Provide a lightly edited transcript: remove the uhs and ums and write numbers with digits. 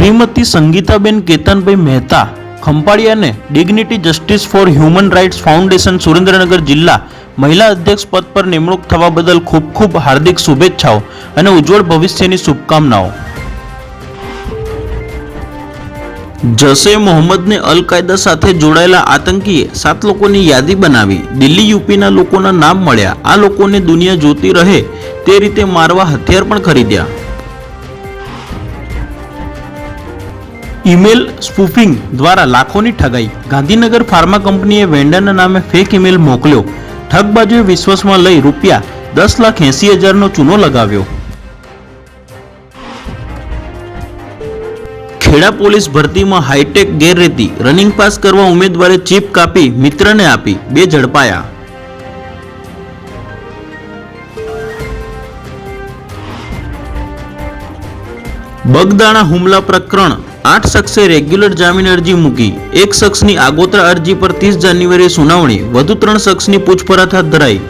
શ્રીમતી સંગીતાબેન કેતનભાઈ મહેતા ખંપાળિયાને dignity justice for human rights foundation Surendranagar જિલ્લા મહિલા અધ્યક્ષ પદ પર નિમણૂક થવા બદલ ખૂબ ખૂબ હાર્દિક શુભેચ્છાઓ અને ઉજ્જવળ ભવિષ્યની શુભકામનાઓ। જશે મોહમ્મદને અલ કાયદા સાથે જોડાયેલા આતંકીએ 7 લોકોની યાદી બનાવી। દિલ્હી યુપીના લોકોના નામ મળ્યા। આ લોકોને દુનિયા જોતી રહે તે રીતે મારવા હથિયાર પણ ખરીદ્યા। ઈમેલ સ્પૂફિંગ દ્વારા લાખોની ઠગાઈ। ગાંધીનગર ફાર્મા કંપનીએ વેન્ડરના નામે ફેક ઈમેલ મોકલ્યો। ઠગબાજોએ વિશ્વાસમાં લઈ ₹10,80,000નો ચૂનો લગાવ્યો। ખેડા પોલીસ ભરતીમાં હાઈટેક ગેરરીતિ। રનિંગ પાસ કરવા ઉમેદવારે ચીપ કાપી મિત્રને આપી, 2 ઝડપાયા। બગદાણા હુમલા પ્રકરણ 8 શખ્સે રેગ્યુલર જામીન અરજી મૂકી। 1 શખ્સની આગોતરા અરજી પર 30 જાન્યુઆરીએ સુનાવણી। વધુ 3 શખ્સની પૂછપરછ હાથ ધરાઈ।